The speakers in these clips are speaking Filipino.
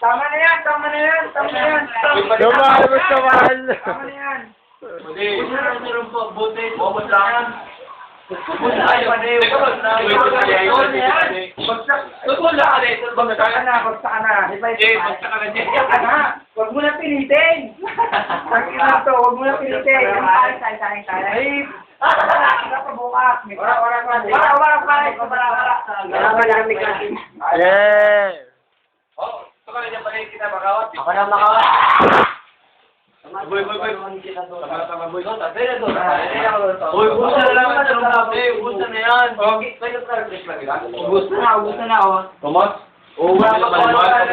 Tama na yan. Mahal, basta mahal. Tama na yan. Huwag mo na pilitin. Huwag mo na pilitin. Ay, bukas. Wala. Yeah. Ako na makawat. Boy. Busa na lang ang sabi. Busa na yan. Ubus na ako. Tomas? Oo, wala pa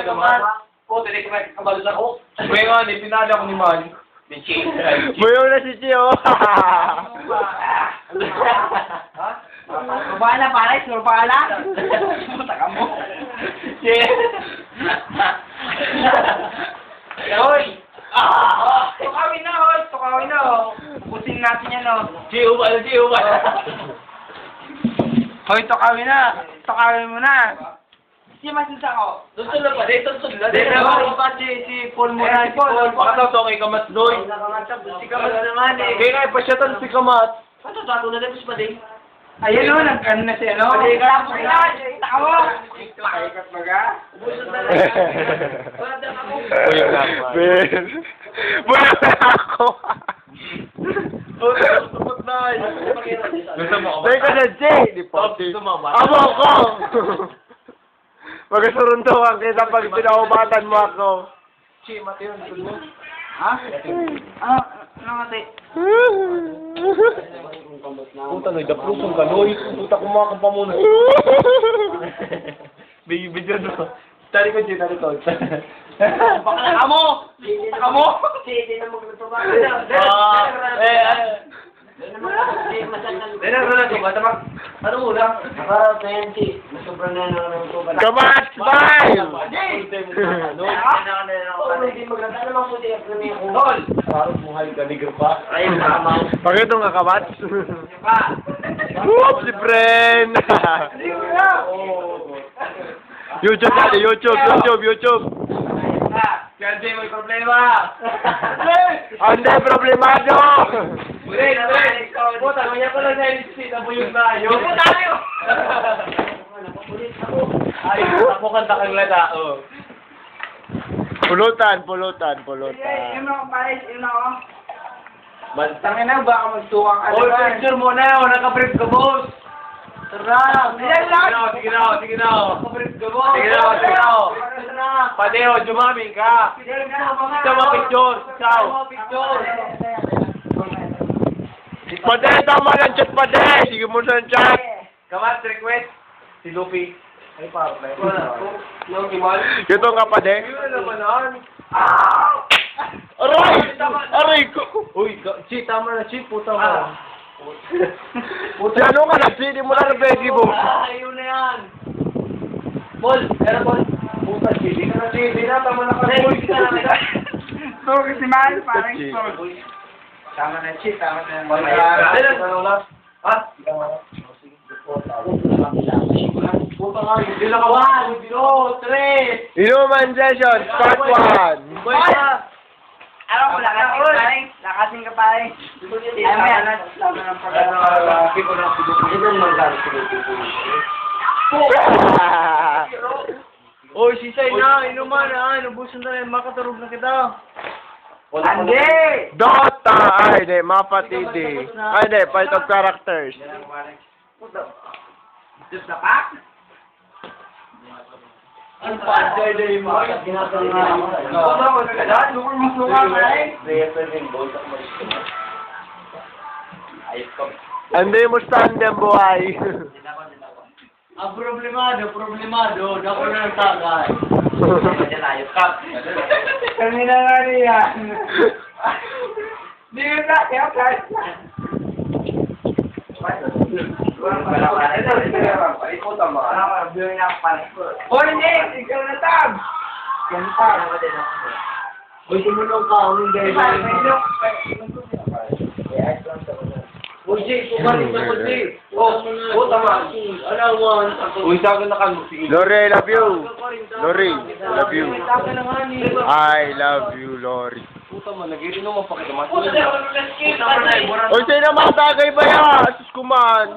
Tomas. Oo, tinik ka kabalo na ako. Boy nga, pinali ako ni Manny. Buyong na si Chio. Surpala, pare. Surpala. Taka mo. Hoy! Tukawin na, Pusin natin yan, Chio ba? Hoy, tukawin mo na. Si Masisa ko. Tuntun na pa, tuntun na. Si Paul muna. Si Paul. Baka daw kay Kamat Doy. Si Kamat naman eh. Kaya nga, pasyatan si Kamat. Ano tato na tapos pa din? Ayun o, nagkan na siya, no? Pwede ka lang, taka mo! Pakikat baga? Buyong na ako. Tupot na. Gusto mo Teka na, Jay. Di pa. Amo ko. Magkasuruntuhan kita pag pinahubatan mo ako. Chi, mati yun. Tulmo. Ha? Ano mati? Puta, nagdaplusan ka, Noy. Puta, kumakang pa muna. Video no. Talikod. Bakla ka mo! Taka mo! Hindi na magluto ba? Ano muna? Para 20. Sobrang na naman ito ba? Kamat! Bye! Tol! Parang buhay ka, negro pa. Ayun, tama. Pakito nga kamat. Pa! Whoop, si friend. YouTube natin, YouTube. Kasi may problema. Hindi, problemado. Puta, ganyan ko lang sa LC, nabuyog na. Yung Puta tayo! ay, ako kanta kang lada. Pulutan. Yun ako, pares. Yun ako. Tangin na, baka magtuwang ka Oy, naman. picture mo na. Wala ka brief ka, boss. Sarap. Sige na. Kapalit ka mo. Sige na. Padeo, jumaming ka. Ito mga picture. Ciao. Pade, tama lang chat, pade. Sige mo sa chat. Kamat, request. Si Luffy. Ay, parang na yun. Yung Kimal. Ito nga, pade. Yun naman. Aray ko. Uy, Chi, tama na, Chi. Puta mo. Puti, ano nga, nagsili mo na ng veggie mo. Ayun na yan. Bol, kaya Bol. Puta, Chi. Di na, tama na ka. Uy, di na kita. Sorry si Mal, parang Chi. sorry. Tama na, Chi. Tama na. Ha? Puta nga, hindi na ka. 1, 2, 3. Inuman session, part 1. Boy, pa. Ano ko, lakasin ka paring. Ayaw mo yan. Tama ng Oy, sisay na, inuman na, inubusan na rin, makaturog na kita. Andi! Dota! Ay, di, Mapa TD. Ay, di, Fight of Characters. Just the pack? Ano pa, Jay, mo? Ginagawa nga ako. Ano, nagkadaan? Lukul-musuka ka eh. Hindi mo stand ang buhay. Ang problemado, dako na ng tagay. Kanina nga niya. Di ko na, kaya kahit na. Hoy, Nick! Ikaw na, Tab! Yan, Tab. Uy, tumulong ka. Hindi. Uy, Jay, kumarin ka mo, Jay. Oh, tama. Alam mo, uy, sa akin na ka. Lori, I love you. Lori, I love you. I love you, Lori. Puta man, nag-iinom mo pa kita. Oy, sa'yo naman, tagay ba yan? Sus kuman.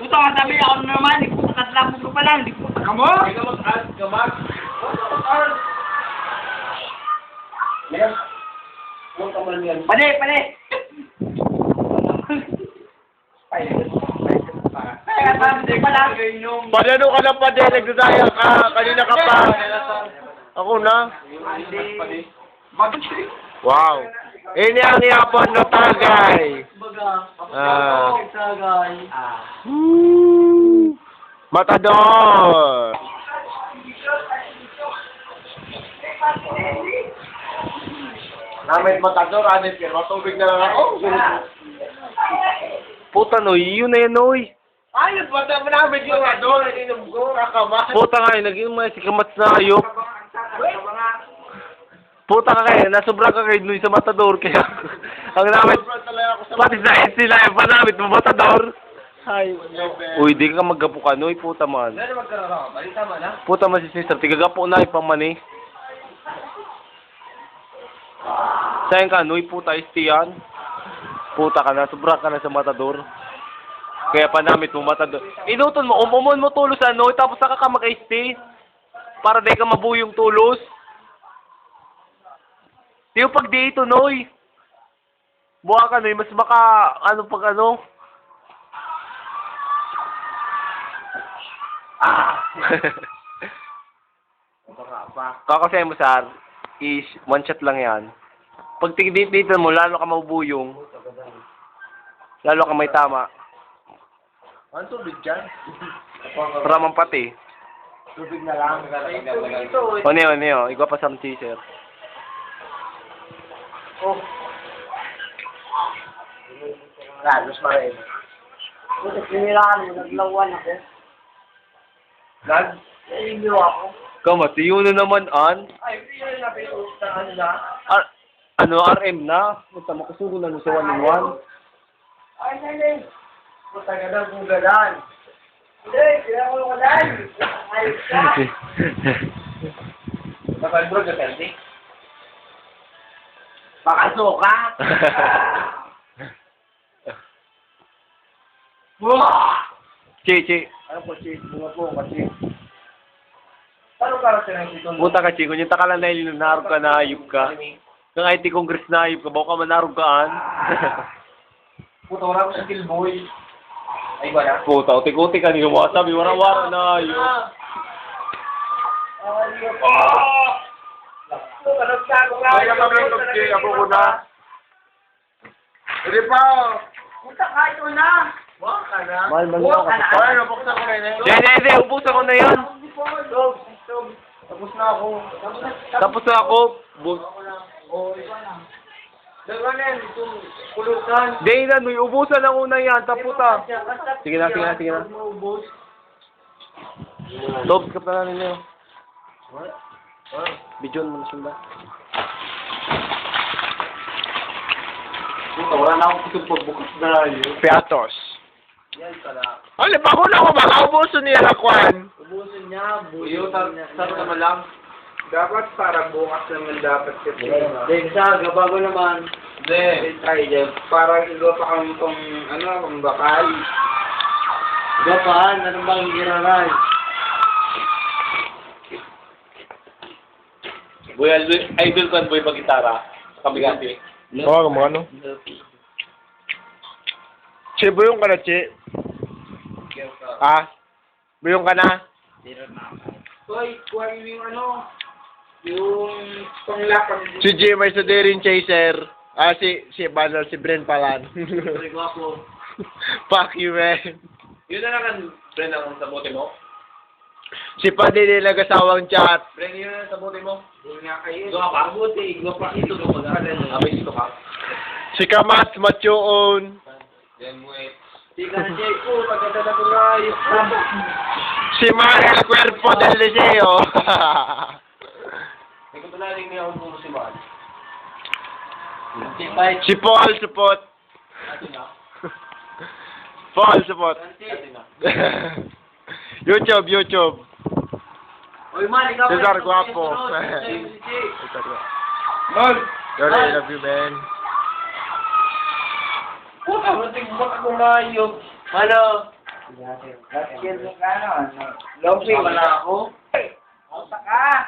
Puta ka sabi ako naman, di puta katlapos ko pa lang, di puta ka mo? Pade, pade! Padano ka lang pa din, nagdadaya ka. Kanina ka pa. Ako na. Wow. Ini ang yapon na tagay. Matador. Namit matador, anit yan. Matubig na lang ako. Puta, Noy. Yun na yan, Noy. Ayos, namit yung matador. Inom ko, rakama. Puta nga, nag-inom mo si Kamats na ayok. Puta ka kayo, nasobra ka kayo Noy sa matador. Kaya, ang namit, pati sa sila, yung panamit mo, matador. Ay, uy, di ka maggapo ka, Noy. Puta man. Puta man si sister, tigagapo na, ipaman eh. Sayang ka, Noy, puta, istiyan. Puta ka na, sobra ka na sa matador. Kaya panamit mo, matador. Inuton mo, umumon mo tulos, Noy, tapos saka ka mag-isti. Para di ka mabuyong tulos. Tiyo pag dito, Noy. Buha ka, Noy, mas baka, ano pag ano. Kakasaya mo, Sar, is one shot lang yan. Pag tigdit-dito mo, lalo ka mabubuyong. Lalo ka may tama. Ano tubig dyan? Para mampati. Tubig na lang. O niyo, igwa pa sa teaser. Oh. Lalos pa rin. Puta, sinilaan mo, naglawan ako. Nag-inyo ako. Kamati, yun na naman, An. Ay, hindi na pinag-uustahan na. Ano, RM na? Punta mo, kasugo na sa 1-in-1. Ay, hindi. Puta ka na, bugalan. Hindi, kaya ko walan. Ayos ka. Nakalbro ka, Sandy? Pakasuka. Wah! Che. Ano po, Chief? Bunga po, kasi. Paano karakter ng sitong? Punta ka, Chico. Yung takalan na ilun, narog ka, naayop ka. Kung IT Congress naayop ka, baka ka manarog kaan. Puta, wala ko sa killboy. Ay, ba na? Puta, utik-utik ka, nila mga sabi, wara-wara na ayop. Kaya kami yung tubig, ako ko na. Hindi pa. Puta, kahit mo na. Wala ka na. Mahal, Wala ka na. Ay, nabuksan ko na yun. Hindi, ubusan ko na yun. Tapos na ako. Tapos na ako. Dalawa na yan, itong kulutan. Hindi na, may ubusan lang una yan, taputa. Sige na. Lobs ka pa na ninyo. Bidyon mo na sila. Wala na akong kusog pagbukas na yun. Piatos. Yan pala. Ano, bago na ako makaubuso niya lakwan. Ubusin niya, buyo, saro naman lang. Dapat para bukas naman dapat kasi. Then, saga, bago naman. Then, try dyan. Para iba pa kang pang, pang bakal. Gapaan, ano bang giraray? Boy, idol ko boy pag-gitara. Kabigati. Oo, mga ano? Che, buyong ka na, Che. Buyong ka na? Hoy, kuha yung yung panglakad. Si Che, may sudirin chaser. Si Banal, si Bren Palan. Ako. Fuck you, man. Yun na lang ang friend ang sabote mo. Si Padi nila kasawang chat. Friend yun ang sabote mo. Hindi nga kayo. Ito ka pa? Ito pa. Ito ka pa. Abay, ito ka. Si Kamats Machoon. Yan mo eh. Hindi ka na, Jay. Pagkatala ko na ayos na. Si Mariel Cuerpo del Liceo. Ikaw ba naling niya ang puro si Mahal? Si Paul, support. Paul, support. YouTube, YouTube. Uy, man, ikaw Cesar Guapo. Lord! Yori, I love you, man. Puta, matig ba ako maayog? Ano? Low pay. Wala ako. Alta ka!